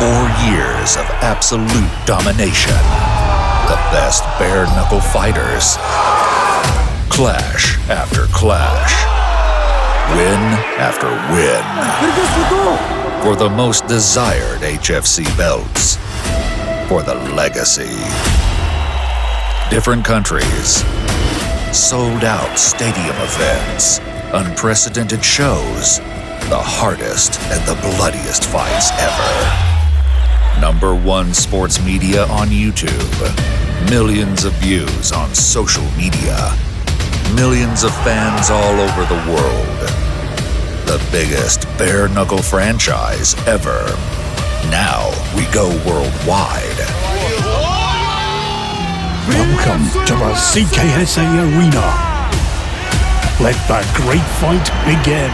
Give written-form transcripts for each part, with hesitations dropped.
4 years of absolute domination. The best bare-knuckle fighters. Clash after clash. Win after win. For the most desired HFC belts. For the legacy. Different countries. Sold-out stadium events. Unprecedented shows. The hardest and the bloodiest fights ever. #1 sports media on YouTube. Millions of views on social media. Millions of fans all over the world. The biggest bare-knuckle franchise ever. Now we go worldwide. Welcome to the CKSA Arena. Let the great fight begin.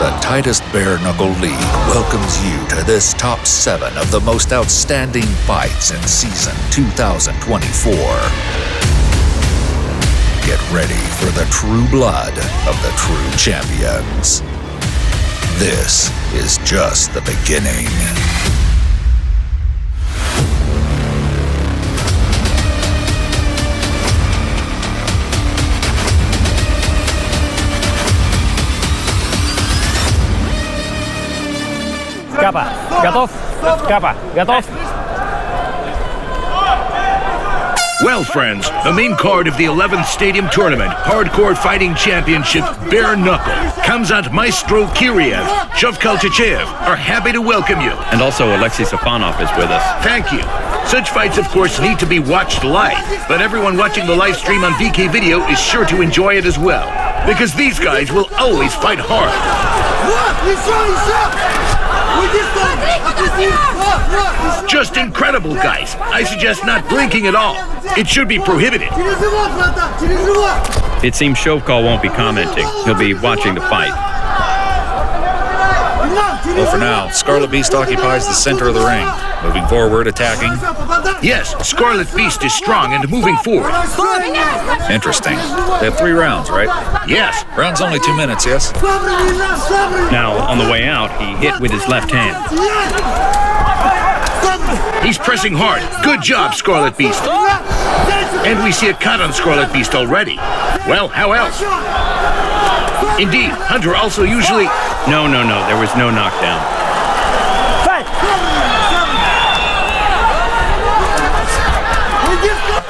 The tightest bare-knuckle league welcomes you to this top 7 of the most outstanding fights in season 2024. Get ready for the true blood of the true champions. This is just the beginning. Капа, готов? Капа, готов? Well, friends, the main card of the 11th Stadium Tournament, Hardcore Fighting Championship, Bare Knuckle, Khamzat Maestro Kuriev, Shakhgiriev are happy to welcome you. And also Alexei Safanov is with us. Thank you. Such fights, of course, need to be watched live, but everyone watching the live stream on VK Video is sure to enjoy it as well, because these guys will always fight hard. Just incredible, guys. I suggest not blinking at all. It should be prohibited. It seems Shovkal won't be commenting. He'll be watching the fight. Well, for now, Scarlet Beast occupies the center of the ring. Moving forward, attacking. Yes, Scarlet Beast is strong and moving forward. Interesting. They have 3 rounds, right? Yes. Round's only 2 minutes, yes? Now, on the way out, he hit with his left hand. He's pressing hard. Good job, Scarlet Beast. And we see a cut on Scarlet Beast already. Well, how else? Indeed, Hunter also usually... No, there was no knockdown.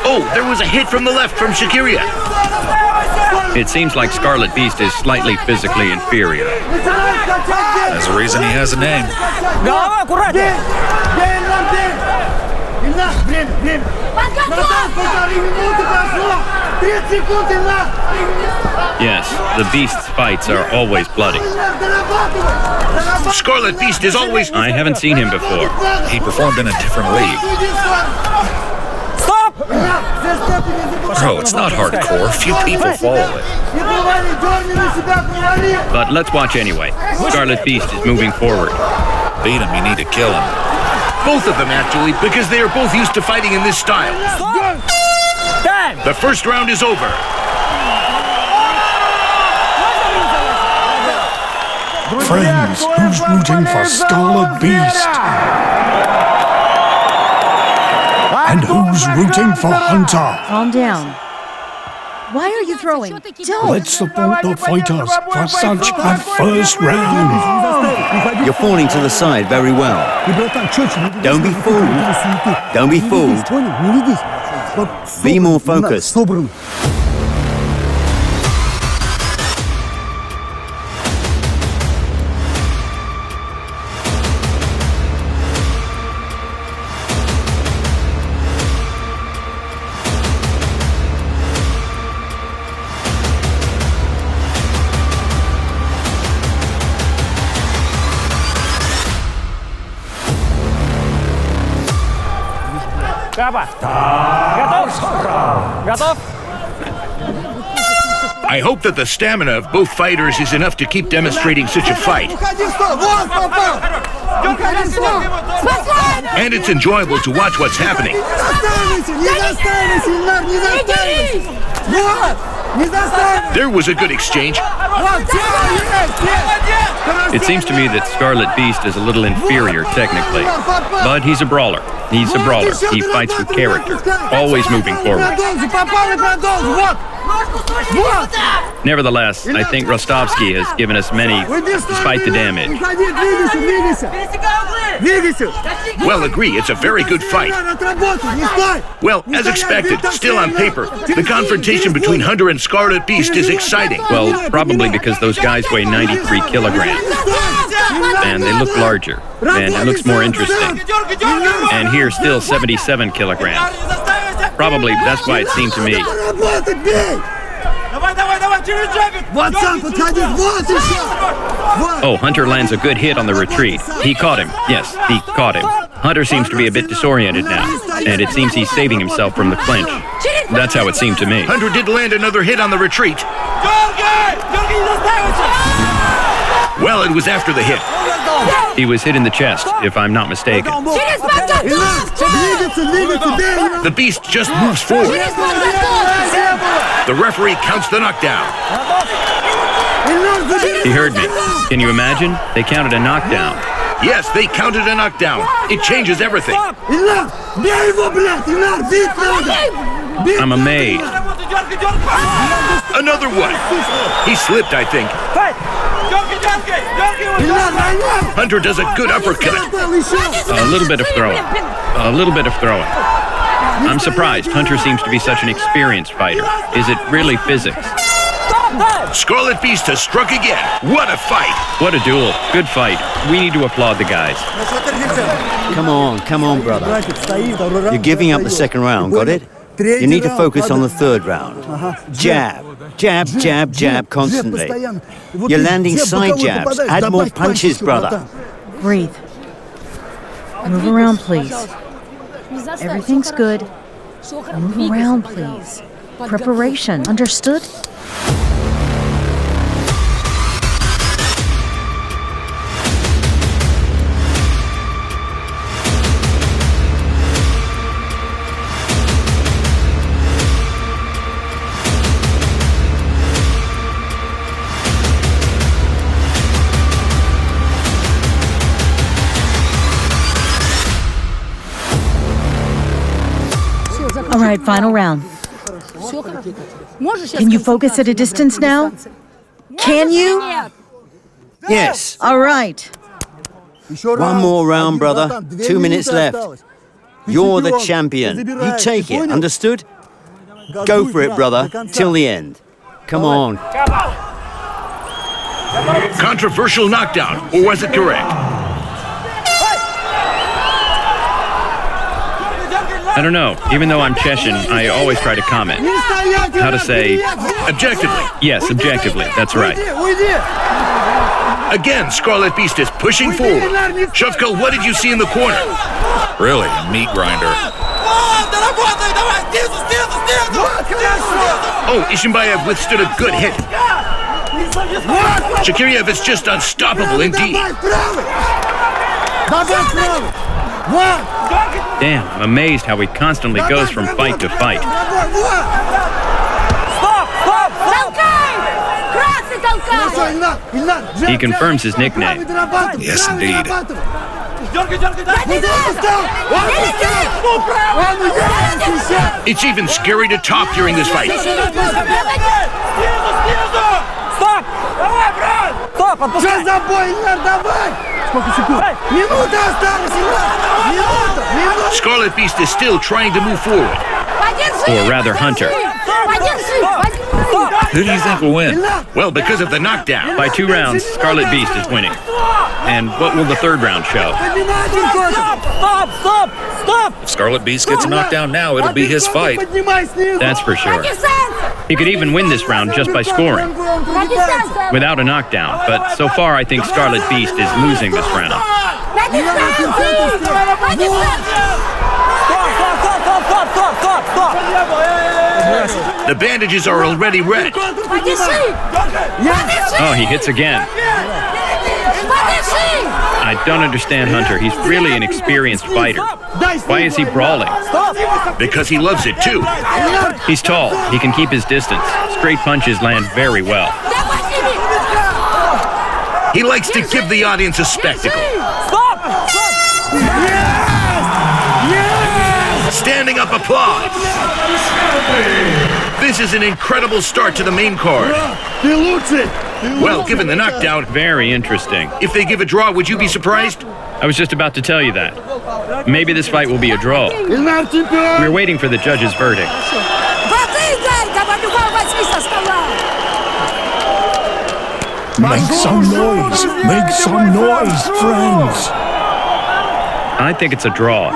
Oh, there was a hit from the left from Shakhgiriev. It seems like Scarlet Beast is slightly physically inferior. There's a reason he has a name. Yes, the Beast's fights are always bloody. Scarlet Beast is always... I haven't seen him before. He performed in a different league. Stop! Bro, it's not hardcore. Few people follow it. But let's watch anyway. Scarlet Beast is moving forward. Beat him, you need to kill him. Both of them, actually, because they are both used to fighting in this style. The first round is over. Friends, who's rooting for Scarlet Beast? And who's rooting for Hunter? Calm down. Why are you throwing? Don't! Let's support the fighters for such a first round. You're falling to the side very well. Don't be fooled. Don't be fooled. Be more focused. Капа, готов? Готов? I hope that the stamina of both fighters is enough to keep demonstrating such a fight. And it's enjoyable to watch what's happening. There was a good exchange. It seems to me that Scarlet Beast is a little inferior technically, but he's a brawler. He's a brawler. He fights with character, always moving forward. Nevertheless, I think Rostovsky has given us many, despite the damage. Well, agree, it's a very good fight. Well, as expected, still on paper, the confrontation between Hunter and Scarlet Beast is exciting. Well, probably because those guys weigh 93 kilograms. And they look larger, and it looks more interesting. And here, still 77 kilograms. Probably that's why it seemed to me. Oh, Hunter lands a good hit on the retreat. He caught him. Yes, he caught him. Hunter seems to be a bit disoriented now, and it seems he's saving himself from the clinch. That's how it seemed to me. Hunter did land another hit on the retreat. Well, it was after the hit. He was hit in the chest, if I'm not mistaken. The Beast just moves forward. The referee counts the knockdown. He heard me. Can you imagine? They counted a knockdown. Yes, they counted a knockdown. It changes everything. I'm amazed. Another one. He slipped, I think. Hunter does a good uppercut. A little bit of throwing. A little bit of throwing. I'm surprised. Hunter seems to be such an experienced fighter. Is it really physics? Scarlet Beast has struck again. What a fight. What a duel. Good fight. We need to applaud the guys. Come on, brother. You're giving up the second round, got it? You need to focus on the third round. Jab, jab, jab, jab constantly. You're landing side jabs. Add more punches, brother. Breathe. Move around, please. Everything's good. Move around, please. Preparation, understood? All right, final round. Can you focus at a distance now? Can you? Yes. All right. One more round, brother. 2 minutes left. You're the champion. You take it, understood? Go for it, brother, till the end. Come on. Controversial knockdown, or was it correct? I don't know. Even though I'm Chechen, I always try to comment. How to say... Objectively. Yes, objectively. That's right. Again, Scarlet Beast is pushing forward. Shavka, what did you see in the corner? Really, meat grinder. Oh, Ishimbaev withstood a good hit. Shakhgiriev is just unstoppable indeed. Damn, I'm amazed how he constantly goes from fight to fight. He confirms his nickname. Yes, indeed. It's even scary to talk during this fight. Scarlet Beast is still trying to move forward. Or rather, Hunter. Who do you think will win? Well, because of the knockdown. By 2 rounds, Scarlet Beast is winning. And what will the third round show? If Scarlet Beast gets knocked down now, it'll be his fight. That's for sure. He could even win this round just by scoring, without a knockdown. But so far, I think Scarlet Beast is losing this round. The bandages are already red. Oh, he hits again. I don't understand Hunter. He's really an experienced fighter. Why is he brawling? Because he loves it too. He's tall. He can keep his distance. Straight punches land very well. He likes to give the audience a spectacle. Stop! Standing up applause. This is an incredible start to the main card. Well, given the knockdown, Very interesting. if they give a draw, would you be surprised? I was just about to tell you that. Maybe this fight will be a draw. We're waiting for the judge's verdict. Make some noise! Make some noise, friends! I think it's a draw.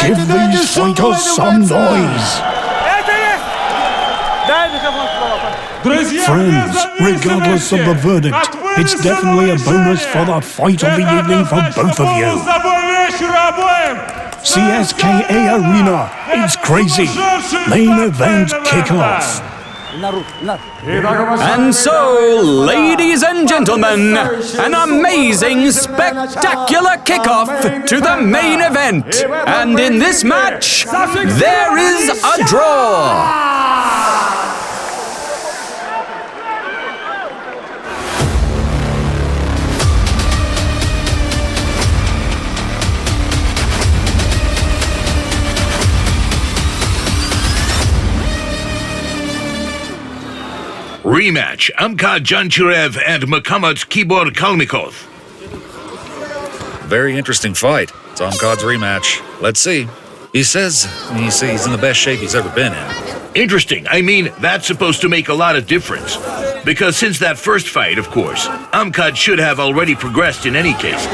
Give these fighters some noise! Friends, regardless of the verdict, it's definitely a bonus for the fight of the evening for both of you. CSKA Arena, it's crazy. Main event kickoff. And so, ladies and gentlemen, an amazing, spectacular kickoff to the main event. And in this match, there is a draw. Rematch, Amhad Dzhanchuraev and Mukhamed Kalmykov. Very interesting fight. It's Amhad's rematch. Let's see. He says he's in the best shape he's ever been in. Interesting. I mean, that's supposed to make a lot of difference. Because since that first fight, of course, Amhad should have already progressed in any case.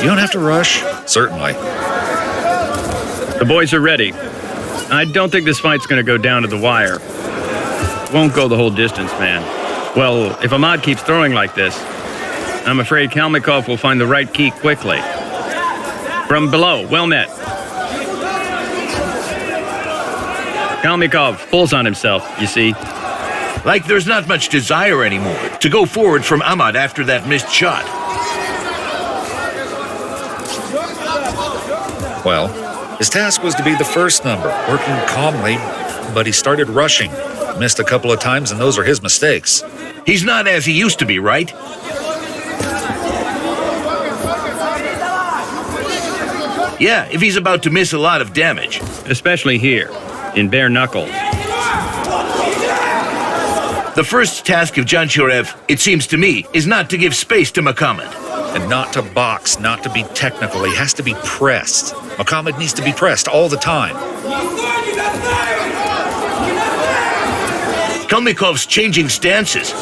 You don't have to rush. Certainly. The boys are ready. I don't think this fight's going to go down to the wire. Won't go the whole distance, man. Well, if Amhad keeps throwing like this, I'm afraid Kalmykov will find the right key quickly. From below, well met. Kalmykov pulls on himself, you see. Like there's not much desire anymore to go forward from Amhad after that missed shot. Well, his task was to be the first number, working calmly, but he started rushing. Missed a couple of times, and those are his mistakes. He's not as he used to be, right? Yeah, if he's about to miss a lot of damage. Especially here, in bare knuckle. The first task of Dzhanchuraev, it seems to me, is not to give space to Mukhamed. And not to box, not to be technical. He has to be pressed. Mukhamed needs to be pressed all the time. Kalmykov's changing stances.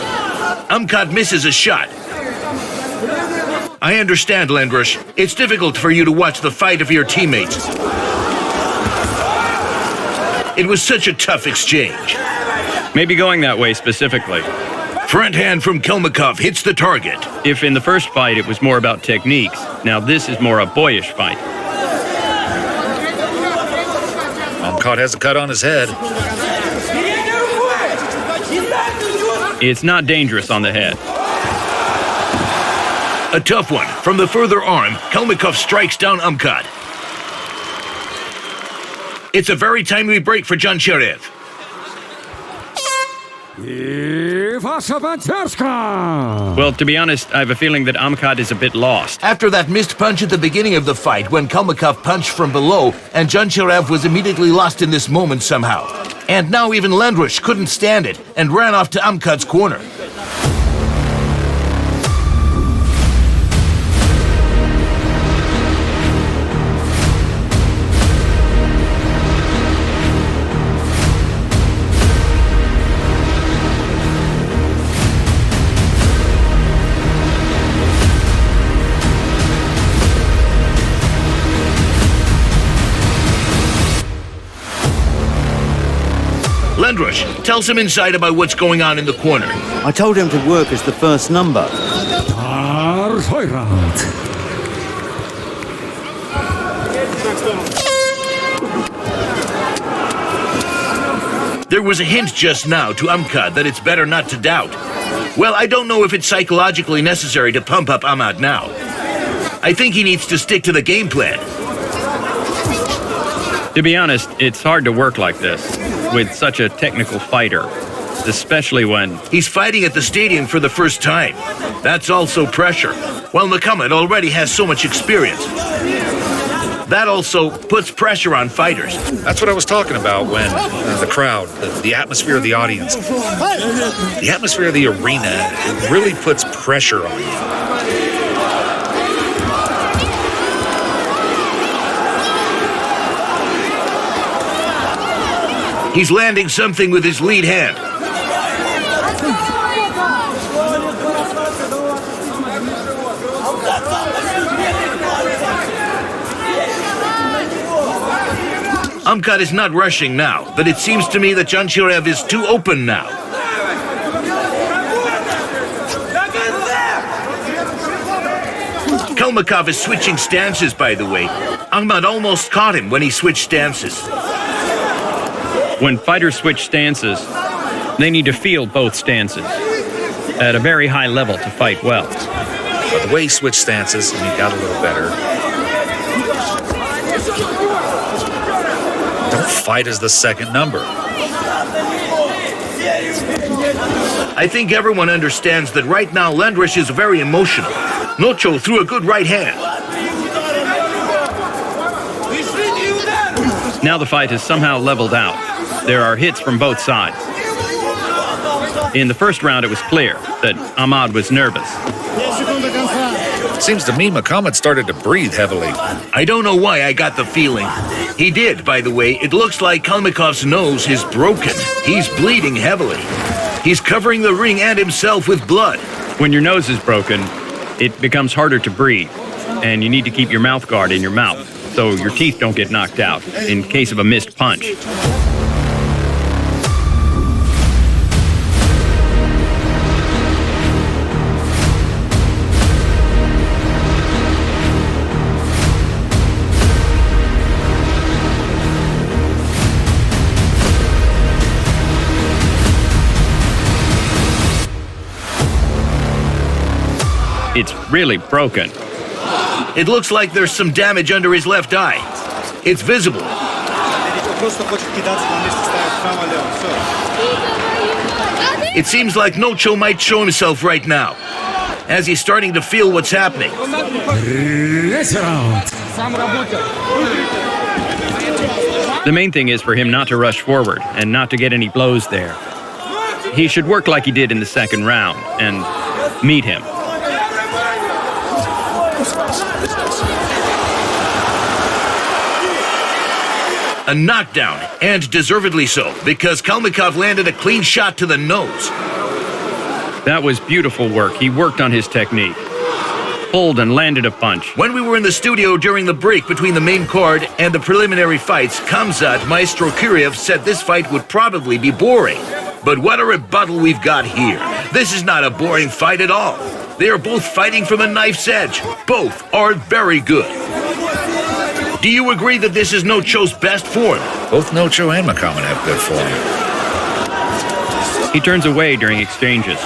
Amhad misses a shot. I understand, Lendrush. It's difficult for you to watch the fight of your teammates. It was such a tough exchange. Maybe going that way specifically. Front hand from Kalmykov hits the target. If in the first fight it was more about techniques, now this is more a boyish fight. Amhad has a cut on his head. It's not dangerous on the head. A tough one. From the further arm, Kalmykov strikes down Amhad. It's a very timely break for Dzhanchuraev. Well, to be honest, I have a feeling that Amhad is a bit lost. After that missed punch at the beginning of the fight, when Kalmykov punched from below, and Dzhanchuraev was immediately lost in this moment somehow. And now even Lendrush couldn't stand it and ran off to Amkhad's corner. Lendrush, tell some insight about what's going on in the corner. I told him to work as the first number. There was a hint just now to Amhad that it's better not to doubt. Well, I don't know if it's psychologically necessary to pump up Amhad now. I think he needs to stick to the game plan. To be honest, it's hard to work like this with such a technical fighter, especially when he's fighting at the stadium for the first time. That's also pressure, while Mukhamed already has so much experience. That also puts pressure on fighters. That's what I was talking about when the crowd, the atmosphere of the audience, the atmosphere of the arena, it really puts pressure on you. He's landing something with his lead hand. Amhad is not rushing now, but it seems to me that Dzhanchuraev is too open now. Kalmykov is switching stances, by the way. Amhad almost caught him when he switched stances. when fighters switch stances, they need to feel both stances at a very high level to fight well. But the way he switched stances, and he got a little better. Don't fight as the second number. I think everyone understands that right now Lendrush is very emotional. Nohcho threw a good right hand. Now the fight has somehow leveled out. There are hits from both sides. In the first round, it was clear that Amhad was nervous. Seems to me Mukhamed started to breathe heavily. I don't know why I got the feeling. He did, by the way. It looks like Kalmykov's nose is broken. He's bleeding heavily. He's covering the ring and himself with blood. When your nose is broken, it becomes harder to breathe, and you need to keep your mouth guard in your mouth so your teeth don't get knocked out in case of a missed punch. It's really broken. It looks like there's some damage under his left eye. It's visible. It seems like Nohcho might show himself right now, as he's starting to feel what's happening. The main thing is for him not to rush forward and not to get any blows there. He should work like he did in the second round and meet him. A knockdown, and deservedly so, because Kalmykov landed a clean shot to the nose. That was beautiful work. He worked on his technique. Pulled and landed a punch. When we were in the studio during the break between the main card and the preliminary fights, Khamzat, Maestro Kuriev said this fight would probably be boring. But what a rebuttal we've got here. This is not a boring fight at all. They are both fighting from a knife's edge. Both are very good. Do you agree that this is Nohcho's best form? Both Nohcho and Mukhamed have good form. He turns away during exchanges.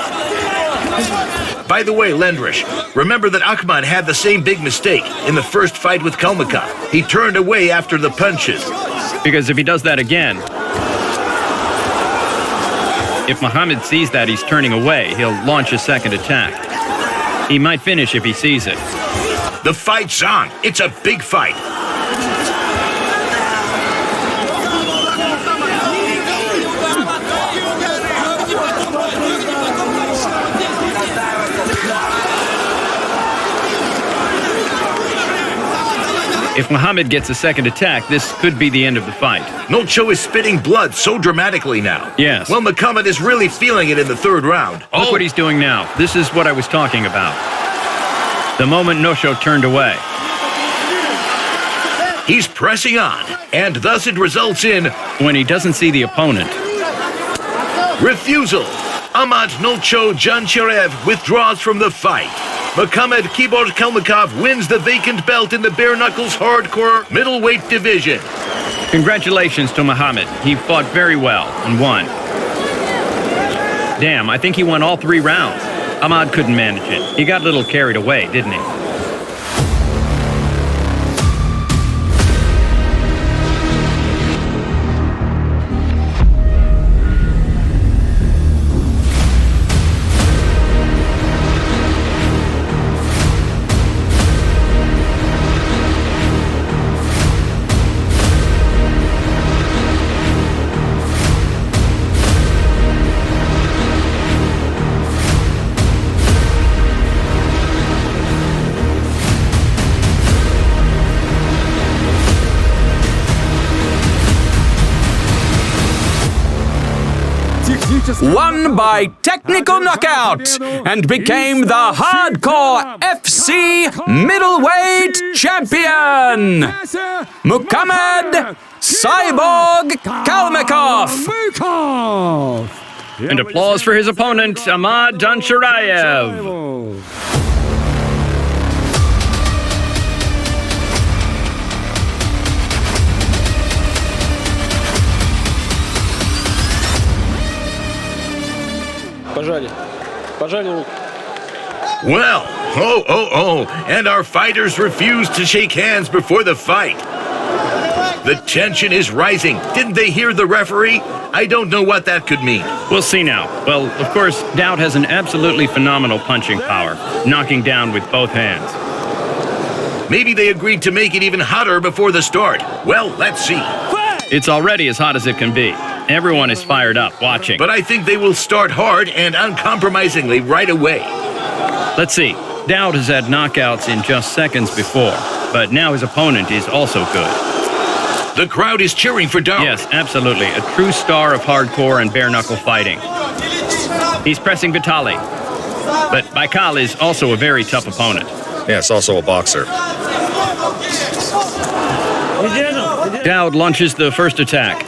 By the way, Lendrush, remember that Ahmad had the same big mistake in the first fight with Kalmykov. He turned away after the punches. Because if he does that again, if Mukhamed sees that he's turning away, he'll launch a second attack. He might finish if he sees it. The fight's on. It's a big fight. If Mukhamed gets a second attack, this could be the end of the fight. Nohcho is spitting blood so dramatically now. Yes. Well, Mukhamed is really feeling it in the third round. Look what he's doing now. This is what I was talking about. The moment Nohcho turned away. He's pressing on, and thus it results in... When he doesn't see the opponent, Refusal. Amhad Nohcho Dzhanchuraev withdraws from the fight. Mukhamed Kalmykov wins the vacant belt in the bare knuckles hardcore middleweight division. Congratulations to Mukhamed. He fought very well and won. Damn, I think he won all 3 rounds. Amhad couldn't manage it. He got a little carried away, didn't he? Won by technical knockout and became the Hardcore FC middleweight champion, Mukhamed Cyborg Kalmykov. And applause for his opponent, Amhad Dzhanchuraev. Well, and our fighters refused to shake hands before the fight. The tension is rising. Didn't they hear the referee? I don't know what that could mean. We'll see now. Well, of course, Daud has an absolutely phenomenal punching power, knocking down with both hands. Maybe they agreed to make it even hotter before the start. Well, let's see. It's already as hot as it can be. Everyone is fired up watching. But I think they will start hard and uncompromisingly right away. Let's see. Daud has had knockouts in just seconds before, but now his opponent is also good. The crowd is cheering for Daud. Yes, absolutely. A true star of hardcore and bare-knuckle fighting. He's pressing Vitaliy. But Baikal is also a very tough opponent. Yes, also a boxer. Daud launches the first attack.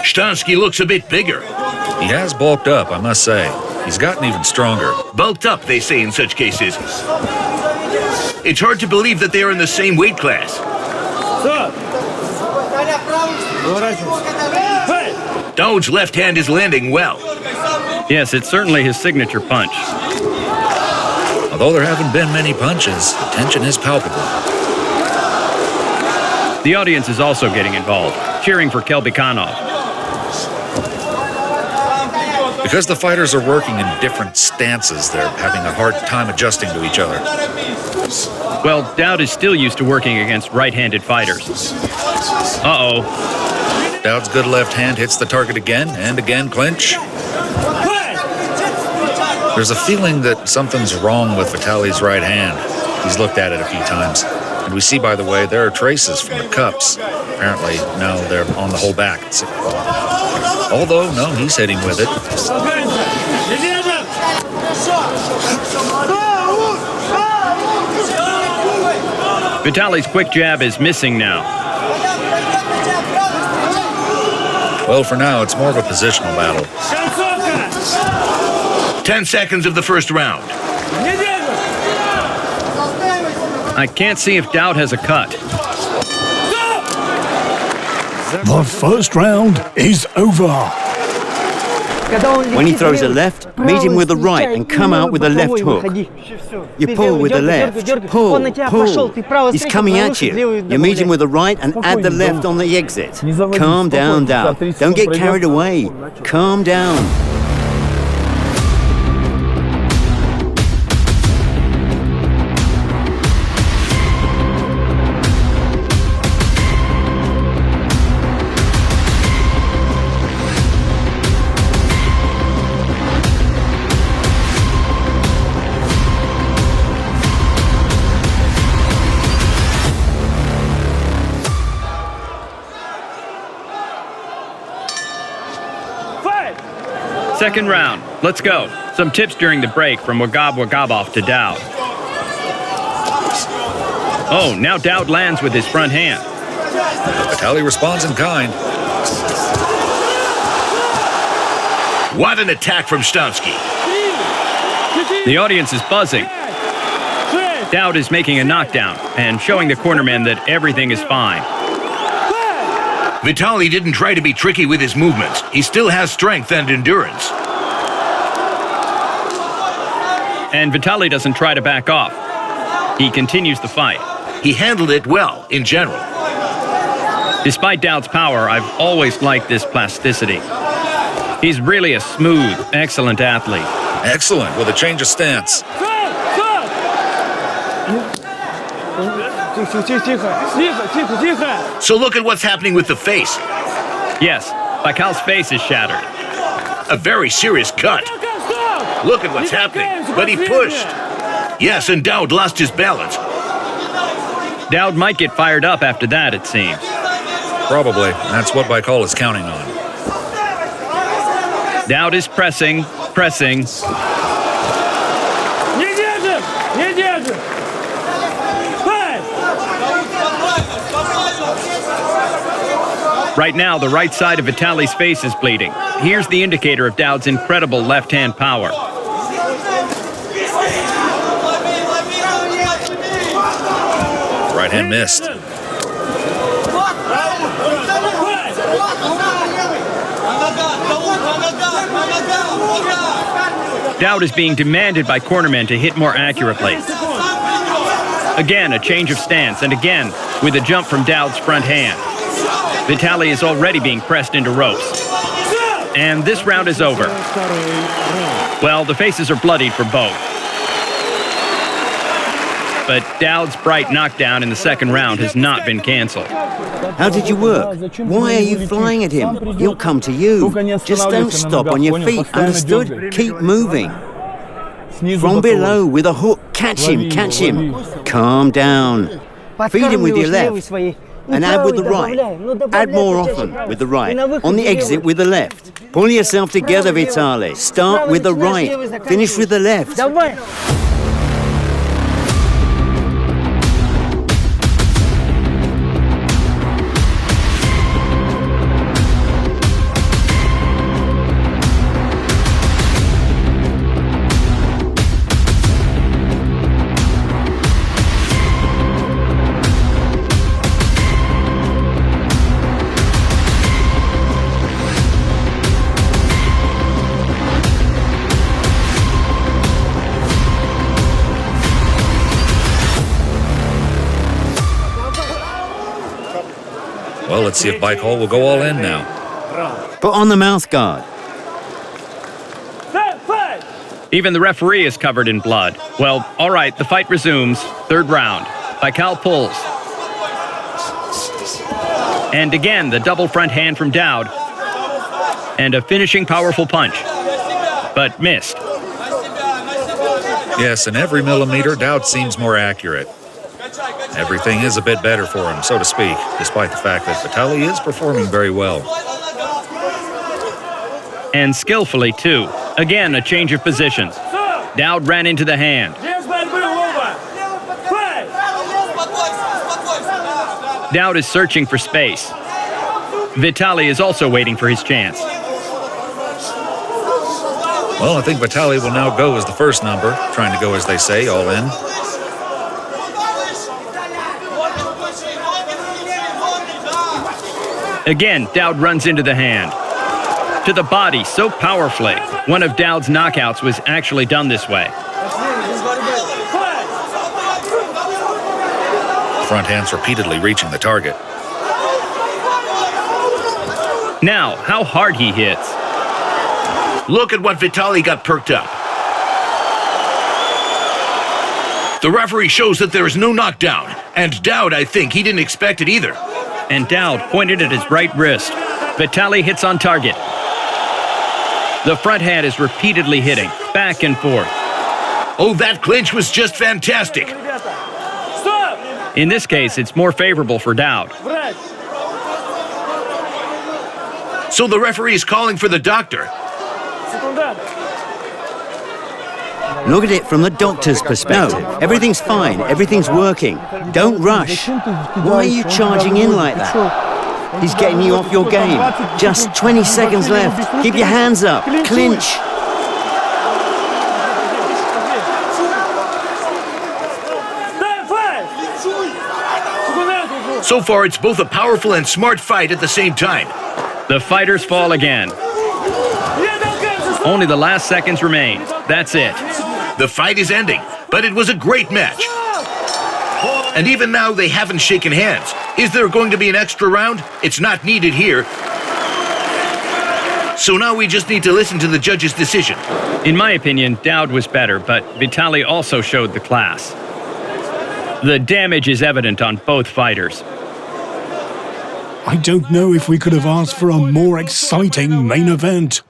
Sthansky looks a bit bigger. He has bulked up, I must say. He's gotten even stronger. Bulked up, they say in such cases. It's hard to believe that they are in the same weight class. Daud's left hand is landing well. Yes, it's certainly his signature punch. Although there haven't been many punches, tension is palpable. The audience is also getting involved, cheering for Kelbikhanov. Because the fighters are working in different stances, they're having a hard time adjusting to each other. Well, Daud is still used to working against right-handed fighters. Uh-oh. Daud's good left hand hits the target again and again, clinch. There's a feeling that something's wrong with Vitaliy's right hand. He's looked at it a few times. And we see, by the way, there are traces from the cups. Apparently, no, they're on the whole back. Although, no, he's hitting with it. Vitaliy's quick jab is missing now. Well, for now, it's more of a positional battle. 10 seconds of the first round. I can't see if Daud has a cut. The first round is over. When he throws a left, meet him with the right and come out with a left hook. You pull with the left. Pull. He's coming at you. You meet him with the right and add the left on the exit. Calm down, Daud. Don't get carried away. Calm down. Second round. Let's go. Some tips during the break from Wagabov to Daud. Oh, now Daud lands with his front hand. Vitaliy responds in kind. What an attack from Sthansky. The audience is buzzing. Daud is making a knockdown and showing the cornermen that everything is fine. Vitaliy didn't try to be tricky with his movements. He still has strength and endurance. And Vitaliy doesn't try to back off. He continues the fight. He handled it well, in general. Despite Daud's power, I've always liked this plasticity. He's really a smooth, excellent athlete. Excellent, with a change of stance. So look at what's happening with the face. Yes, Baikal's face is shattered. A very serious cut. Look at what's happening, but he pushed. Yes, and Daud lost his balance. Daud might get fired up after that, it seems. Probably. That's what Baikal is counting on. Daud is pressing. Right now, the right side of Vitaliy's face is bleeding. Here's the indicator of Daud's incredible left-hand power. Right hand missed. Daud is being demanded by cornermen to hit more accurately. Again, a change of stance, and again, with a jump from Daud's front hand. Vitaliy is already being pressed into ropes. And this round is over. Well, the faces are bloodied for both. But Daud's bright knockdown in the second round has not been cancelled. How did you work? Why are you flying at him? He'll come to you. Just don't stop on your feet, understood? Keep moving. From below with a hook. Catch him. Calm down. Feed him with your left. And add with the right. Add more often with the right. On the exit with the left. Pull yourself together, Vitaliy. Start with the right. Finish with the left. Well, let's see if Baikal will go all in now. Put on the mouth guard. Even the referee is covered in blood. Well, all right, the fight resumes. Third round. Baikal pulls. And again, the double front hand from Daud. And a finishing powerful punch. But missed. Yes, in every millimeter, Daud seems more accurate. Everything is a bit better for him, so to speak, despite the fact that Vitaliy is performing very well. And skillfully, too. Again, a change of positions. Daud ran into the hand. Daud is searching for space. Vitaliy is also waiting for his chance. Well, I think Vitaliy will now go as the first number, trying to go, as they say, all in. Again, Daud runs into the hand. To the body so powerfully. One of Daud's knockouts was actually done this way. Front hands repeatedly reaching the target. Now, how hard he hits. Look at what Vitaliy got perked up. The referee shows that there is no knockdown. And Daud, I think, he didn't expect it either. And Daud pointed at his right wrist. Vitaliy hits on target. The front hand is repeatedly hitting, back and forth. Oh, that clinch was just fantastic. In this case, it's more favorable for Daud. So the referee is calling for the doctor. Look at it from the doctor's perspective. No, everything's fine. Everything's working. Don't rush. Why are you charging in like that? He's getting you off your game. Just 20 seconds left. Keep your hands up. Clinch. So far, it's both a powerful and smart fight at the same time. The fighters fall again. Only the last seconds remain. That's it. The fight is ending, but it was a great match. And even now, they haven't shaken hands. Is there going to be an extra round? It's not needed here. So now we just need to listen to the judge's decision. In my opinion, Daud was better, but Vitaliy also showed the class. The damage is evident on both fighters. I don't know if we could have asked for a more exciting main event.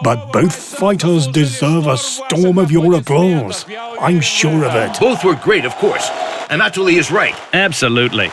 But both fighters deserve a storm of your applause. I'm sure of it. Both were great, of course. Anatoly is right. Absolutely.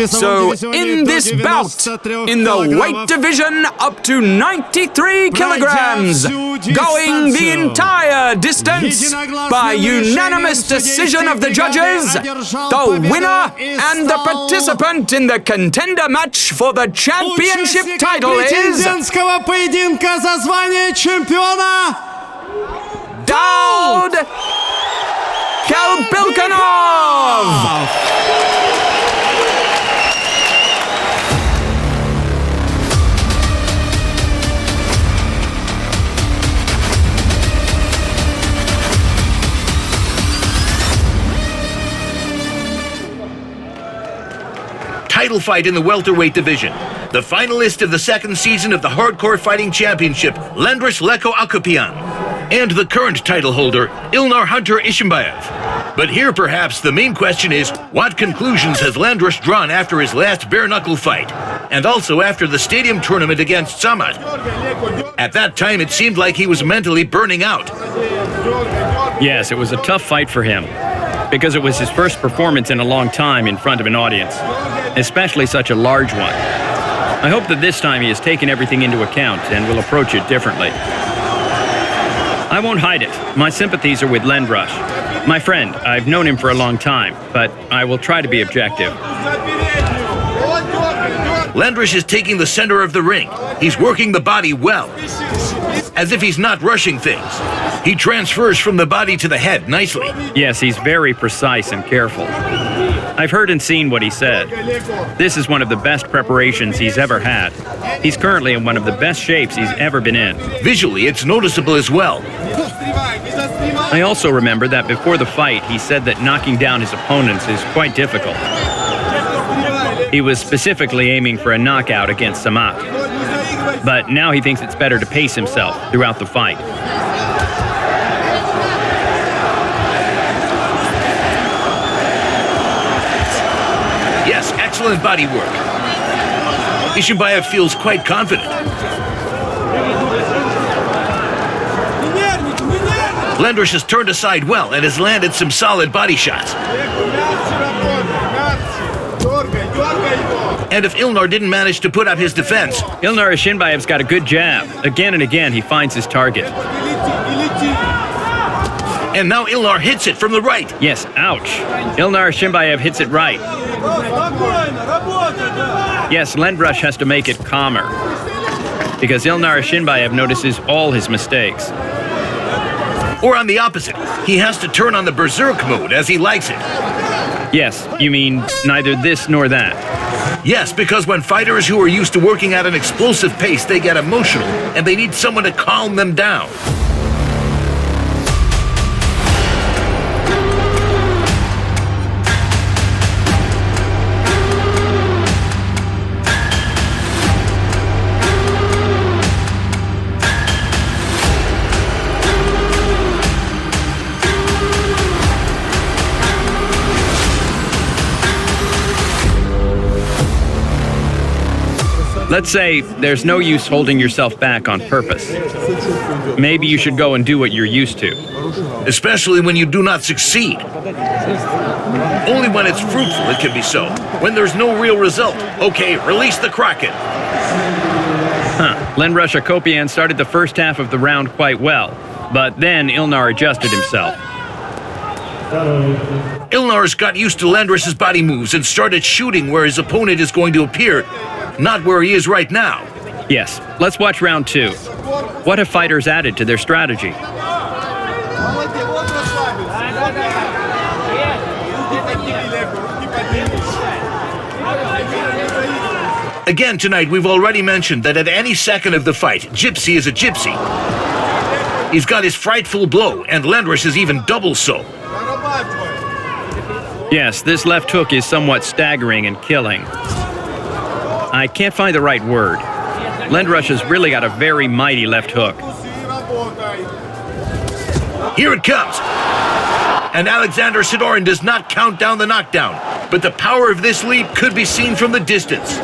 So, in this bout, in the weight division up to 93 kilograms, going the entire distance by unanimous decision of the judges, the winner and the participant in the contender match for the championship title is Daud Kelbikhanov! Title fight in the welterweight division. The finalist of the second season of the Hardcore Fighting Championship, Lendrush Leko Akopyan. And the current title holder, Ilnar Hunter Ishimbaev. But here perhaps the main question is, what conclusions has Lendrush drawn after his last bare-knuckle fight? And also after the stadium tournament against Samat. At that time it seemed like he was mentally burning out. Yes, it was a tough fight for him, because it was his first performance in a long time in front of an audience, especially such a large one. I hope that this time he has taken everything into account and will approach it differently. I won't hide it. My sympathies are with Lendrush. My friend, I've known him for a long time, but I will try to be objective. Lendrush is taking the center of the ring. He's working the body well, as if he's not rushing things. He transfers from the body to the head nicely. Yes, he's very precise and careful. I've heard and seen what he said. This is one of the best preparations he's ever had. He's currently in one of the best shapes he's ever been in. Visually, it's noticeable as well. I also remember that before the fight, he said that knocking down his opponents is quite difficult. He was specifically aiming for a knockout against Samat. But now he thinks it's better to pace himself throughout the fight. Yes, excellent body work. Ishimbaev feels quite confident. Lendrush has turned aside well and has landed some solid body shots. And if Ilnar didn't manage to put up his defense... Ilnar Ishimbaev's got a good jab. Again and again, he finds his target. And now Ilnar hits it from the right. Yes, ouch. Ilnar Ishimbaev hits it right. Yes, Lendrush has to make it calmer, because Ilnar Ishimbaev notices all his mistakes. Or on the opposite, he has to turn on the berserk mode as he likes it. Yes, you mean neither this nor that. Yes, because when fighters who are used to working at an explosive pace, they get emotional, and they need someone to calm them down. Let's say there's no use holding yourself back on purpose. Maybe you should go and do what you're used to. Especially when you do not succeed. Only when it's fruitful it can be so. When there's no real result, okay, release the Kraken. Lendrush Akopyan started the first half of the round quite well, but then Ilnar adjusted himself. Ilnar's got used to Lendrush's body moves and started shooting where his opponent is going to appear, not where he is right now. Yes, let's watch round 2. What have fighters added to their strategy? Again tonight, we've already mentioned that at any second of the fight, Gypsy is a gypsy. He's got his frightful blow, and Lendrush is even double so. Yes, this left hook is somewhat staggering and killing. I can't find the right word. Lendrush has really got a very mighty left hook. Here it comes. And Alexander Sidorin does not count down the knockdown, but the power of this leap could be seen from the distance.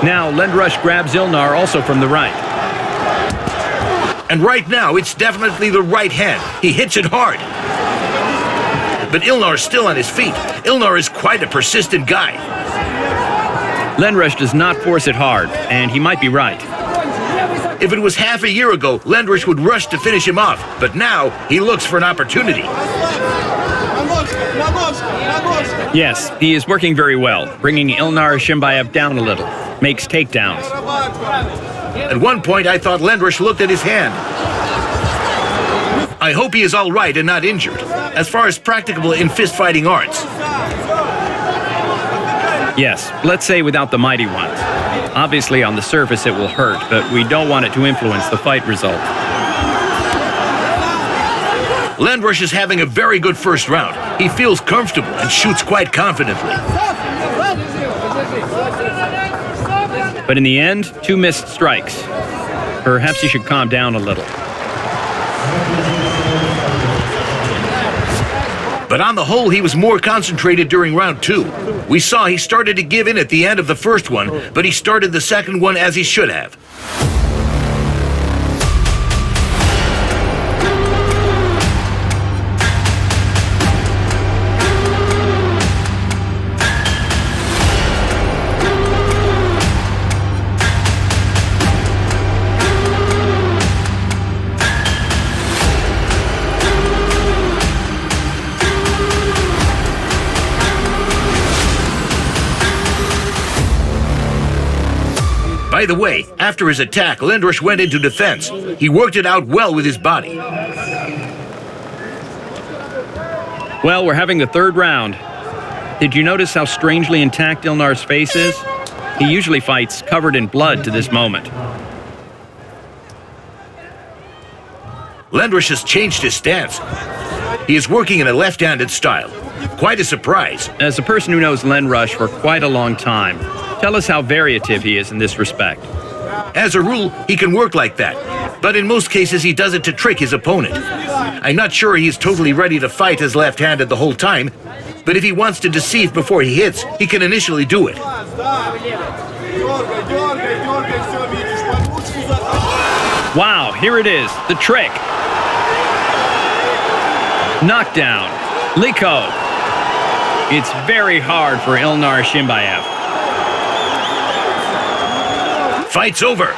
Now Lendrush grabs Ilnar also from the right. And right now, it's definitely the right hand. He hits it hard. But Ilnar's still on his feet. Ilnar is quite a persistent guy. Lendrush does not force it hard, and he might be right. If it was half a year ago, Lendrush would rush to finish him off. But now, he looks for an opportunity. Yes, he is working very well, bringing Ilnar Ishimbaev down a little. Makes takedowns. At one point, I thought Lendrush looked at his hand. I hope he is all right and not injured, as far as practicable in fist-fighting arts. Yes, let's say without the mighty ones. Obviously, on the surface it will hurt, but we don't want it to influence the fight result. Lendrush is having a very good first round. He feels comfortable and shoots quite confidently. But in the end, 2 missed strikes. Perhaps he should calm down a little. But on the whole, he was more concentrated during round 2. We saw he started to give in at the end of the first one, but he started the second one as he should have. By the way, after his attack, Lendrush went into defense. He worked it out well with his body. Well, we're having the third round. Did you notice how strangely intact Ilnar's face is? He usually fights covered in blood to this moment. Lendrush has changed his stance. He is working in a left-handed style. Quite a surprise. As a person who knows Lendrush for quite a long time, tell us how variative he is in this respect. As a rule, he can work like that. But in most cases, he does it to trick his opponent. I'm not sure he's totally ready to fight as left-handed the whole time, but if he wants to deceive before he hits, he can initially do it. Wow, here it is, the trick. Knockdown, Leko. It's very hard for Ilnar Ishimbaev. Fight's over.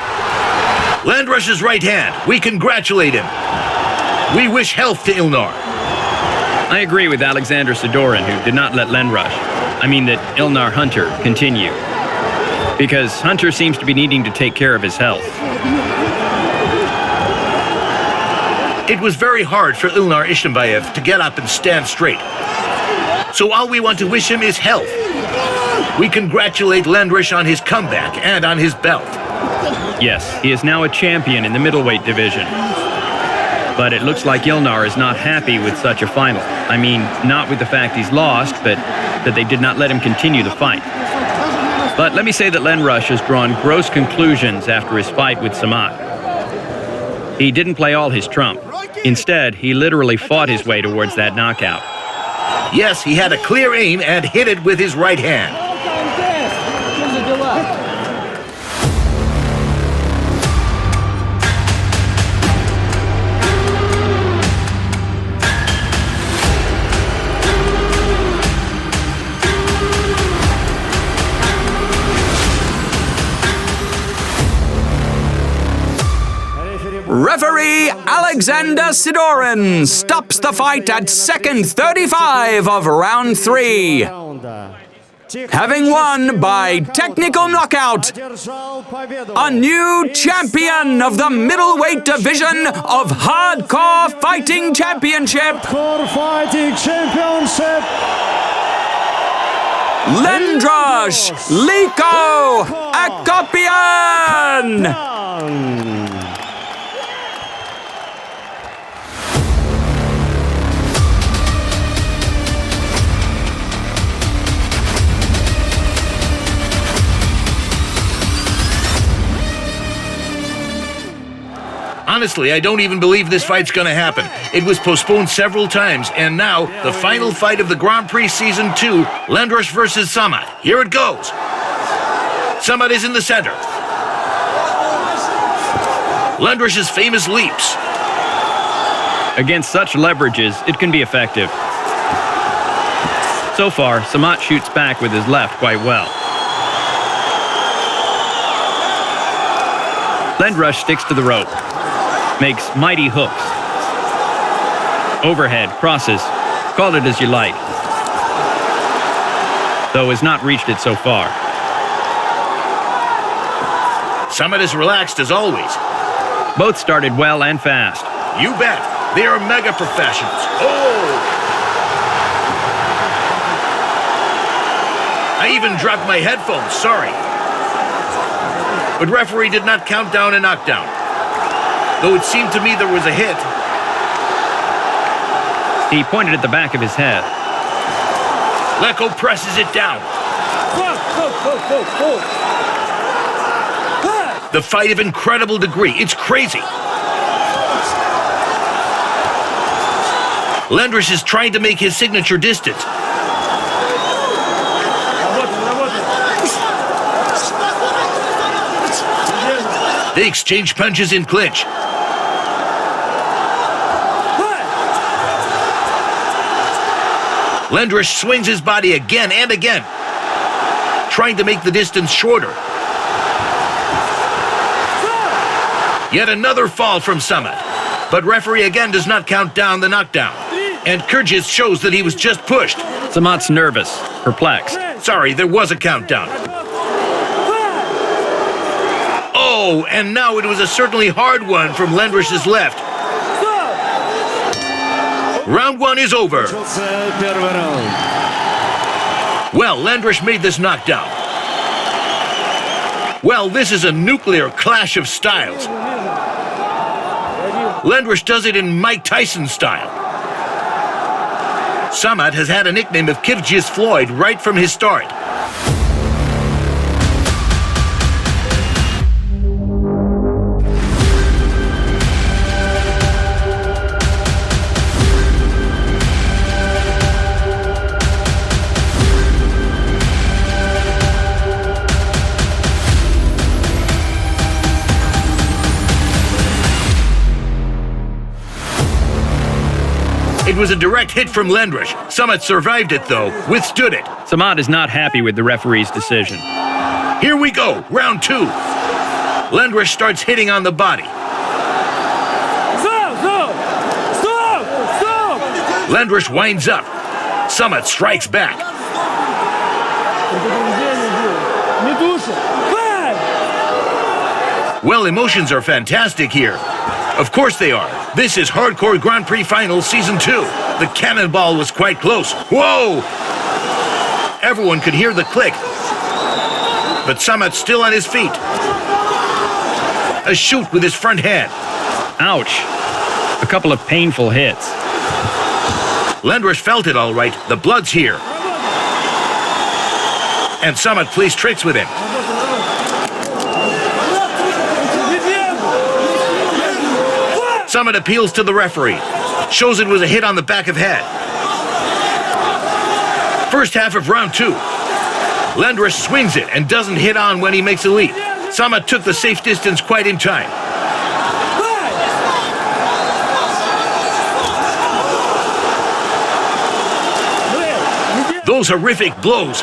Lendrush's right hand. We congratulate him. We wish health to Ilnar. I agree with Alexander Sidorin, who did not let that Ilnar Hunter continue. Because Hunter seems to be needing to take care of his health. It was very hard for Ilnar Ishimbaev to get up and stand straight. So all we want to wish him is health. We congratulate Lendrush on his comeback and on his belt. Yes, he is now a champion in the middleweight division. But it looks like Ilnar is not happy with such a final. Not with the fact he's lost, but that they did not let him continue the fight. But let me say that Lendrush has drawn gross conclusions after his fight with Samat. He didn't play all his trump. Instead, he literally fought his way towards that knockout. Yes, he had a clear aim and hit it with his right hand. Referee Alexander Sidorin stops the fight at second 35 of round 3. Having won by technical knockout, a new champion of the middleweight division of Hardcore Fighting Championship, Lendrush Leko Akopyan. Honestly, I don't even believe this fight's gonna happen. It was postponed several times, and now, the final fight of the Grand Prix Season 2, Lendrush versus Samat. Here it goes. Samat is in the center. Lendrush's famous leaps. Against such leverages, it can be effective. So far, Samat shoots back with his left quite well. Lendrush sticks to the rope. Makes mighty hooks. Overhead, crosses, call it as you like. Though has not reached it so far. Samat is relaxed as always. Both started well and fast. You bet. They are mega professionals. Oh! I even dropped my headphones, sorry. But referee did not count down a knockdown. Though it seemed to me there was a hit. He pointed at the back of his head. Leko presses it down. The fight of incredible degree. It's crazy. Lendrush is trying to make his signature distance. They exchange punches in clinch. Lendrush swings his body again and again, trying to make the distance shorter. Yet another fall from Samat, but referee again does not count down the knockdown. And Kyrgyz shows that he was just pushed. Samat's nervous, perplexed. Sorry, there was a countdown. Oh, and now it was a certainly hard one from Lendrush's left. Round 1 is over. Well, Lendrush made this knockdown. Well, this is a nuclear clash of styles. Lendrush does it in Mike Tyson style. Samat has had a nickname of Kyrgyz Floyd right from his start. It was a direct hit from Lendrush. Samat survived it, though, withstood it. Samat is not happy with the referee's decision. Here we go, round 2. Lendrush starts hitting on the body. Lendrush winds up. Samat strikes back. Well, emotions are fantastic here. Of course they are. This is Hardcore Grand Prix Finals Season 2. The cannonball was quite close. Whoa! Everyone could hear the click. But Samat's still on his feet. A shoot with his front hand. Ouch. A couple of painful hits. Lendrush felt it all right. The blood's here. And Samat plays tricks with him. Samat appeals to the referee. Shows it was a hit on the back of head. First half of round 2. Lendrush swings it and doesn't hit on when he makes a lead. Samat took the safe distance quite in time. Those horrific blows.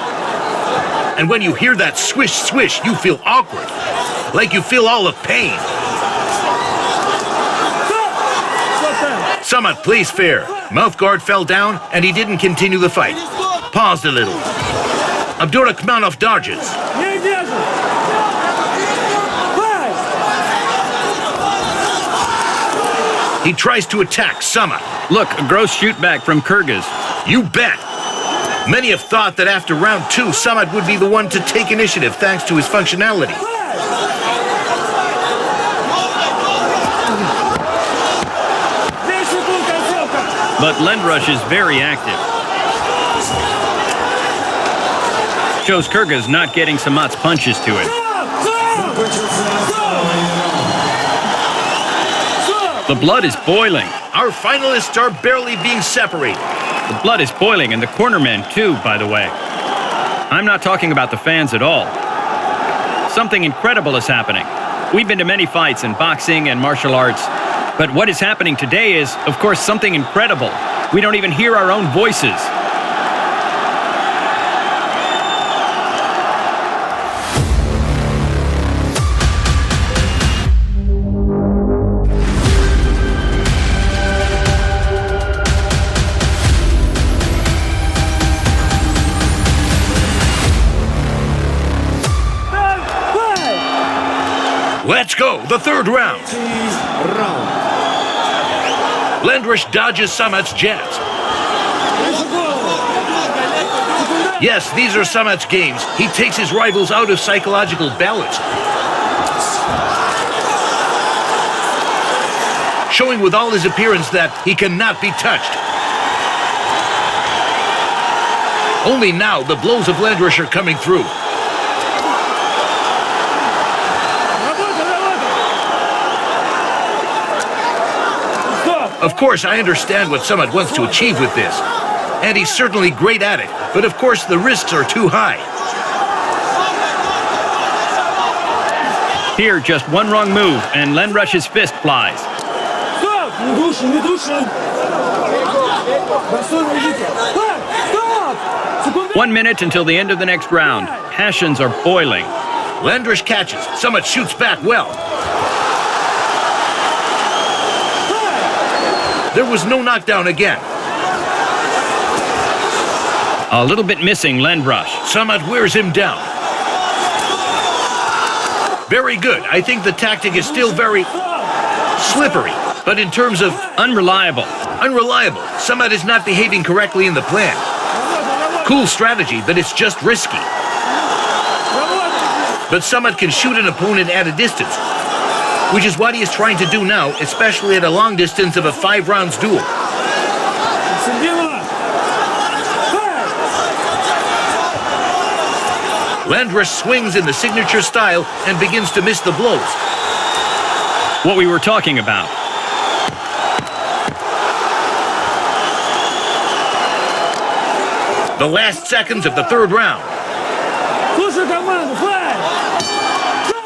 And when you hear that swish, swish, you feel awkward. Like you feel all the pain. Samat plays fair. Mouthguard fell down, and he didn't continue the fight. Paused a little. Abdyrakhmanov dodges. He tries to attack Samat. Look, a gross shoot back from Kyrgyz. You bet. Many have thought that after round 2, Samat would be the one to take initiative thanks to his functionality. But Lendrush is very active. Shows Kyrgyz not getting Samat's punches to it. The blood is boiling. Our finalists are barely being separated. The blood is boiling, and the cornermen too, by the way. I'm not talking about the fans at all. Something incredible is happening. We've been to many fights in boxing and martial arts, but what is happening today is, of course, something incredible. We don't even hear our own voices. Let's go, the third round. Lendrush dodges Samat's jabs. Yes, these are Samat's games. He takes his rivals out of psychological balance. Showing with all his appearance that he cannot be touched. Only now the blows of Lendrush are coming through. Of course, I understand what Samat wants to achieve with this, and he's certainly great at it, but of course the risks are too high. Here, just one wrong move, and Lendrush's fist flies. 1 minute until the end of the next round. Passions are boiling. Lendrush catches. Samat shoots back well. There was no knockdown again. A little bit missing, Lendrush. Samat wears him down. Very good. I think the tactic is still very slippery, but in terms of unreliable. Unreliable. Samat is not behaving correctly in the plan. Cool strategy, but it's just risky. But Samat can shoot an opponent at a distance, which is what he is trying to do now, especially at a long distance of a 5 rounds duel. Lendrush swings in the signature style and begins to miss the blows. What we were talking about. The last seconds of the third round.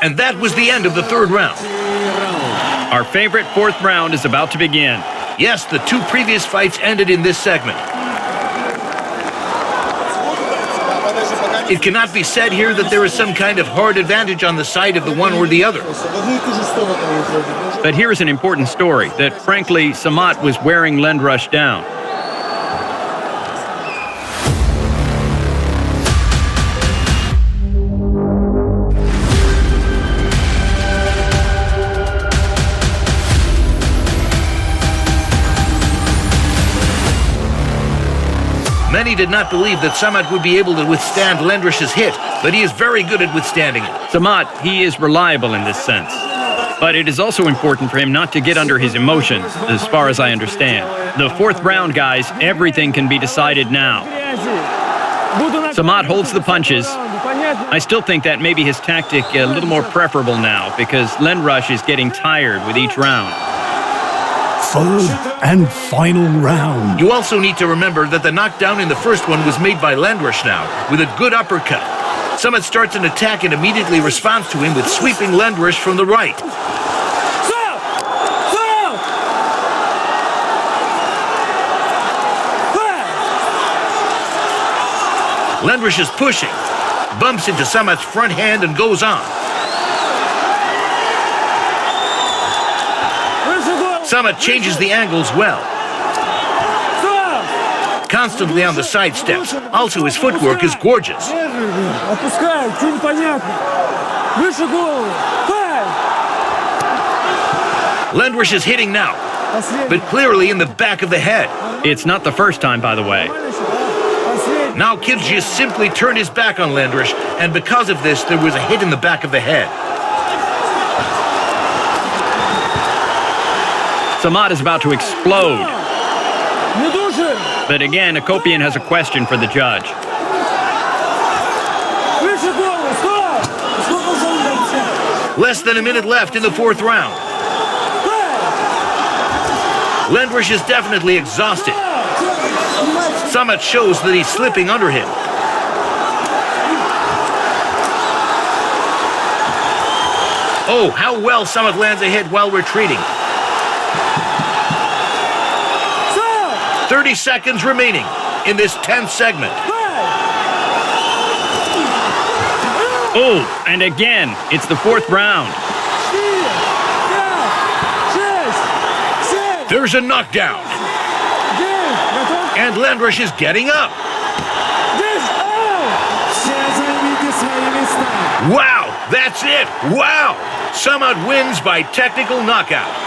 And that was the end of the third round. Our favorite fourth round is about to begin. Yes, the 2 previous fights ended in this segment. It cannot be said here that there is some kind of hard advantage on the side of the one or the other. But here is an important story, that frankly, Samat was wearing Lendrush down. Many did not believe that Samat would be able to withstand Lendrush's hit, but he is very good at withstanding it. Samat, he is reliable in this sense. But it is also important for him not to get under his emotions, as far as I understand. The fourth round, guys, everything can be decided now. Samat holds the punches. I still think that maybe his tactic a little more preferable now, because Lendrush is getting tired with each round. Third and final round. You also need to remember that the knockdown in the first one was made by Lendrush now, with a good uppercut. Samat starts an attack and immediately responds to him with sweeping Lendrush from the right. Lendrush is pushing, bumps into Samat's front hand and goes on. Samat changes the angles well. Constantly on the side steps. Also, his footwork is gorgeous. Lendrush is hitting now, but clearly in the back of the head. It's not the first time, by the way. Now Kyrgyz simply turned his back on Lendrush, and because of this, there was a hit in the back of the head. Samat is about to explode. But again, Akopyan has a question for the judge. Less than a minute left in the fourth round. Lendrush is definitely exhausted. Samat shows that he's slipping under him. Oh, how well Samat lands a hit while retreating. 30 seconds remaining in this 10th segment. Oh, and again, it's the fourth round. There's a knockdown. And Lendrush is getting up. Wow, that's it. Wow. Samat wins by technical knockout.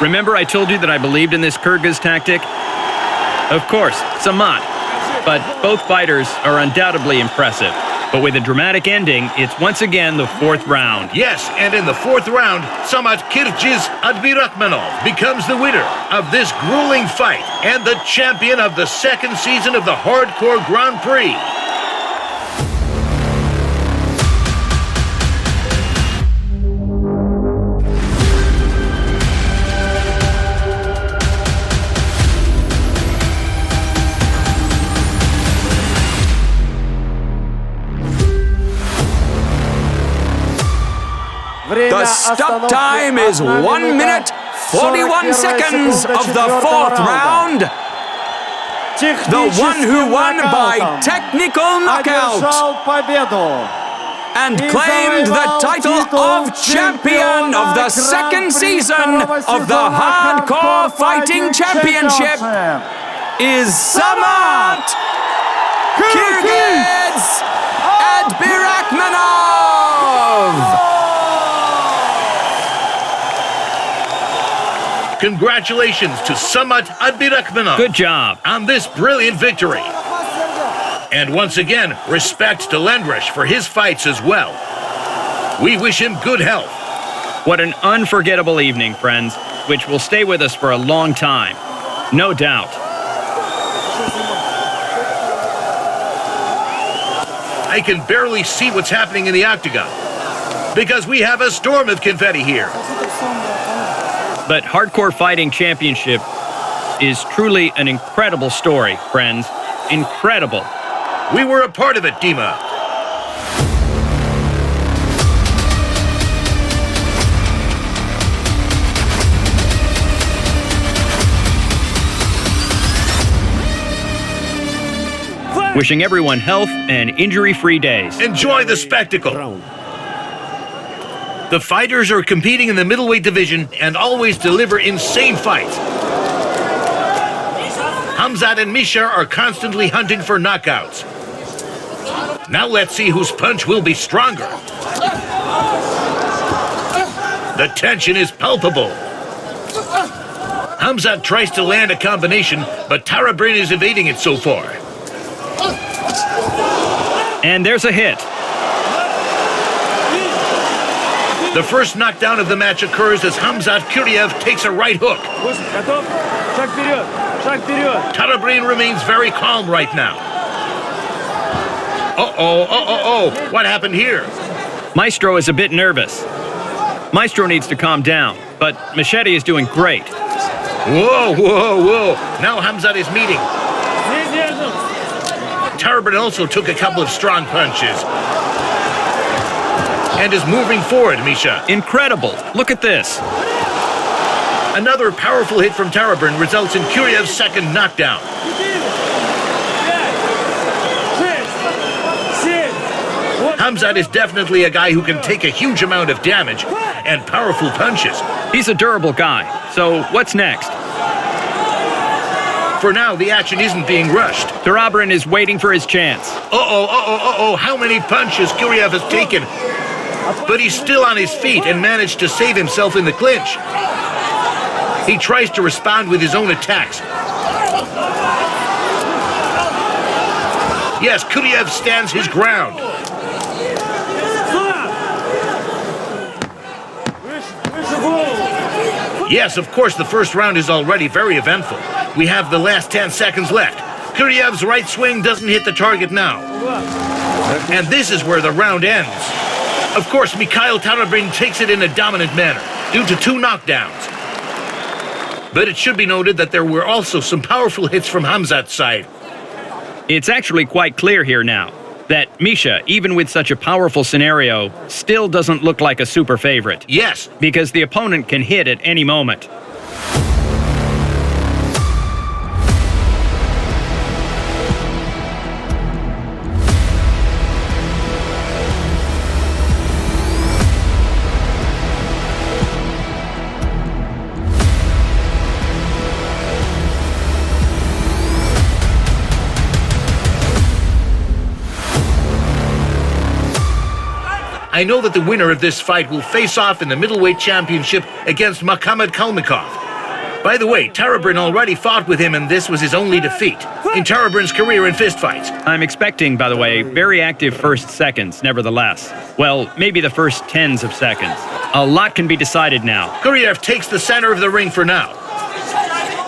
Remember I told you that I believed in this Kyrgyz tactic? Of course, Samat. But both fighters are undoubtedly impressive. But with a dramatic ending, it's once again the fourth round. Yes, and in the fourth round, Samat Kyrgyz Abdyrakhmanov becomes the winner of this grueling fight and the champion of the second season of the Hardcore Grand Prix. The stop time is 1 minute, 41 seconds of the fourth round. The one who won by technical knockout and claimed the title of champion of the second season of the Hardcore Fighting Championship is Samat Kyrgyz Abdyrakhmanov. Congratulations to Samat Abdyrakhmanov. Good job. On this brilliant victory. And once again, respect to Lendrush for his fights as well. We wish him good health. What an unforgettable evening, friends, which will stay with us for a long time. No doubt. I can barely see what's happening in the octagon because we have a storm of confetti here. But Hardcore Fighting Championship is truly an incredible story, friends. Incredible. We were a part of it, Dima. Wishing everyone health and injury-free days. Enjoy the spectacle. The fighters are competing in the middleweight division and always deliver insane fights. Khamzat and Misha are constantly hunting for knockouts. Now let's see whose punch will be stronger. The tension is palpable. Khamzat tries to land a combination, but Tarabrin is evading it so far. And there's a hit. The first knockdown of the match occurs as Kuriev takes a right hook. Tarabrin remains very calm right now. What happened here? Maestro is a bit nervous. Maestro needs to calm down. but Machete is doing great. Whoa, whoa, whoa. Now Khamzat is meeting. Tarabrin also took a couple of strong punches. And is moving forward, Misha. Incredible. Look at this. Another powerful hit from Tarabrin results in Kuriev's second knockdown. Khamzat is definitely a guy who can take a huge amount of damage and powerful punches. He's a durable guy. So what's next? For now, the action isn't being rushed. Tarabrin is waiting for his chance. How many punches Kuriev has taken? But he's still on his feet and managed to save himself in the clinch. He tries to respond with his own attacks. Yes, Kuriev stands his ground. Yes, of course, the first round is already very eventful. We have the last 10 seconds left. Kuriev's right swing doesn't hit the target now. And this is where the round ends. Of course, Mikhail Tarabrin takes it in a dominant manner due to 2 knockdowns. But it should be noted that there were also some powerful hits from Khamzat's side. It's actually quite clear here now that Misha, even with such a powerful scenario, still doesn't look like a super favorite. Yes. Because the opponent can hit at any moment. I know that the winner of this fight will face off in the middleweight championship against Mukhamed Kalmykov. By the way, Tarabrin already fought with him, and this was his only defeat in Tarabrin's career in fistfights. I'm expecting, by the way, very active first seconds, nevertheless. Well, maybe the first tens of seconds. A lot can be decided now. Kuriev takes the center of the ring for now.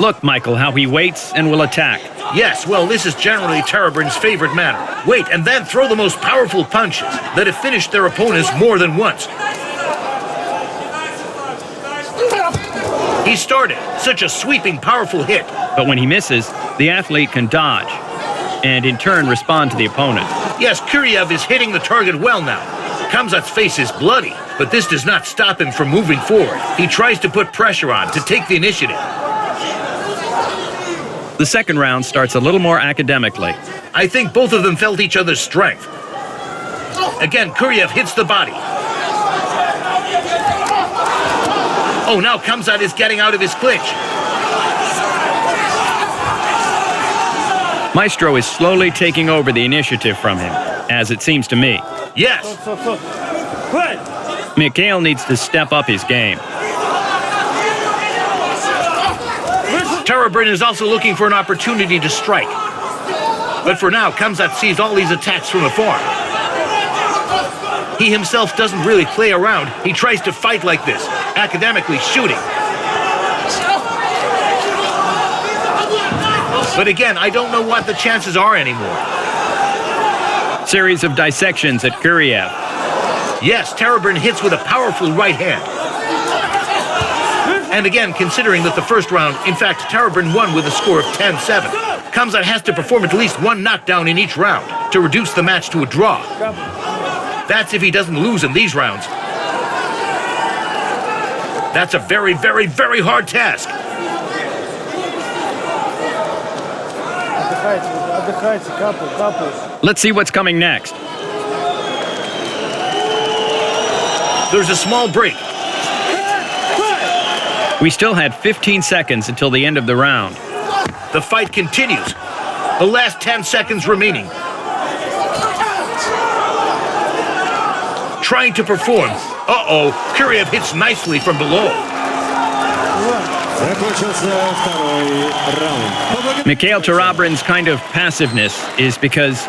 Look, Michael, how he waits and will attack. Yes, well, this is generally Tarabrin's favorite manner. Wait, and then throw the most powerful punches that have finished their opponents more than once. He started such a sweeping, powerful hit. But when he misses, the athlete can dodge and in turn respond to the opponent. Yes, Kuriev is hitting the target well now. Khamzat's face is bloody, but this does not stop him from moving forward. He tries to put pressure on to take the initiative. The second round starts a little more academically. I think both of them felt each other's strength. Again, Kuriev hits the body. Oh, now Khamzat is getting out of his clinch. Maestro is slowly taking over the initiative from him, as it seems to me. Yes. Mikhail needs to step up his game. Tarabrin is also looking for an opportunity to strike. But for now, Khamzat sees all these attacks from afar. He himself doesn't really play around. He tries to fight like this, academically shooting. But again, I don't know what the chances are anymore. Series of dissections at Kuriev. Yes, Tarabrin hits with a powerful right hand. And again, considering that the first round, in fact, Tarabrin won with a score of 10-7. Khamzat has to perform at least 1 knockdown in each round to reduce the match to a draw. That's if he doesn't lose in these rounds. That's a very, very, very hard task. Let's see what's coming next. There's a small break. We still had 15 seconds until the end of the round. The fight continues. The last 10 seconds remaining. Trying to perform. Uh-oh, Kuriev hits nicely from below. Mikhail Tarabrin's kind of passiveness is because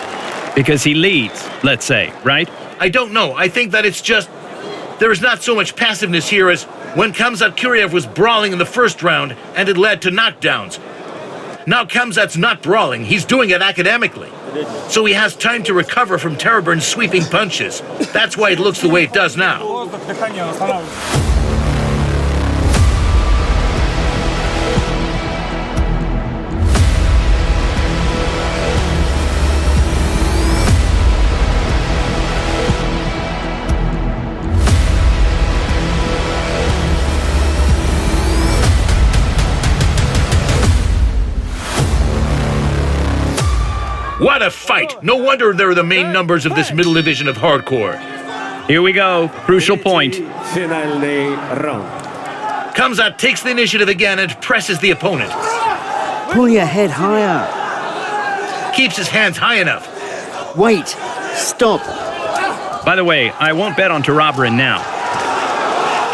he leads, let's say, right? I don't know. I think that it's just... There is not so much passiveness here as when Khamzat Kuriev was brawling in the first round and it led to knockdowns. Now Khamzat's not brawling, he's doing it academically. So he has time to recover from Tarabrin's sweeping punches. That's why it looks the way it does now. No wonder they're the main numbers of this middle division of hardcore. Here we go. Crucial point. Khamzat takes the initiative again and presses the opponent. Pull your head higher. Keeps his hands high enough. Wait. Stop. By the way, I won't bet on Tarabrin now.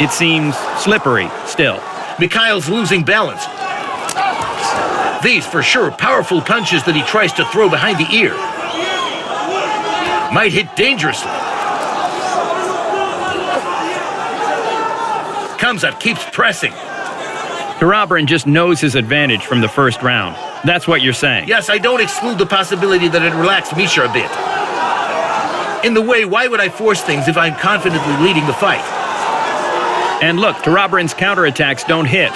It seems slippery still. Mikhail's losing balance. These, for sure, powerful punches that he tries to throw behind the ear. Might hit dangerously. Khamzat keeps pressing. Tarabrin just knows his advantage from the first round. That's what you're saying. Yes, I don't exclude the possibility that it relaxed Misha a bit. In the way, why would I force things if I'm confidently leading the fight? And look, Tarabrin's counterattacks don't hit.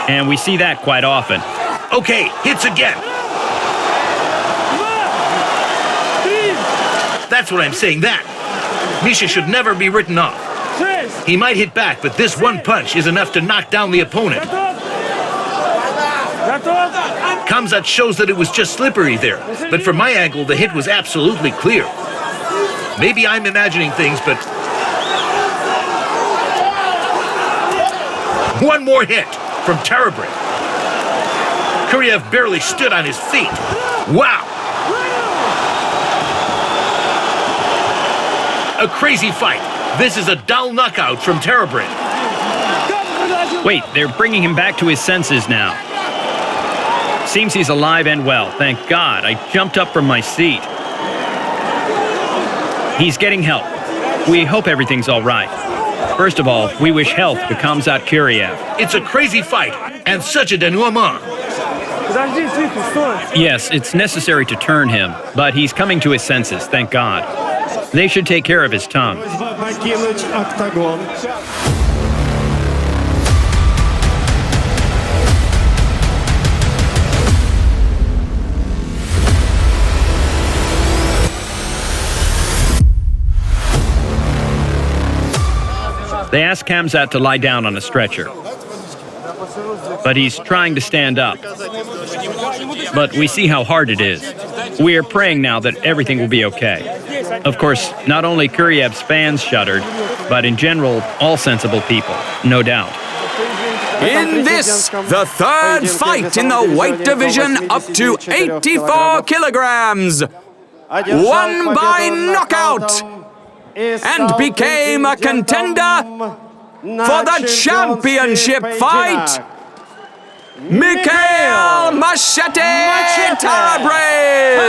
And we see that quite often. Okay, hits again. That's what I'm saying, that. Misha should never be written off. He might hit back, but this one punch is enough to knock down the opponent. Khamzat shows that it was just slippery there, but from my angle, the hit was absolutely clear. Maybe I'm imagining things, but... One more hit from Tarabrin. Kuriev barely stood on his feet. Wow! A crazy fight. This is a dull knockout from Tarabrin. Wait, they're bringing him back to his senses now. Seems he's alive and well. Thank God. I jumped up from my seat. He's getting help. We hope everything's all right. First of all, we wish health to Khamzat Kuriev. It's a crazy fight, and such a denouement. Yes, it's necessary to turn him, but he's coming to his senses, thank God. They should take care of his tongue. They ask Khamzat to lie down on a stretcher, but he's trying to stand up. But we see how hard it is. We are praying now that everything will be okay. Of course, not only Kuriev's fans shuddered, but in general, all sensible people, no doubt. In this, the third fight in the weight division up to 84 kilograms, won by knockout, and became a contender for the championship fight, Mikhail Machete Tarabrin.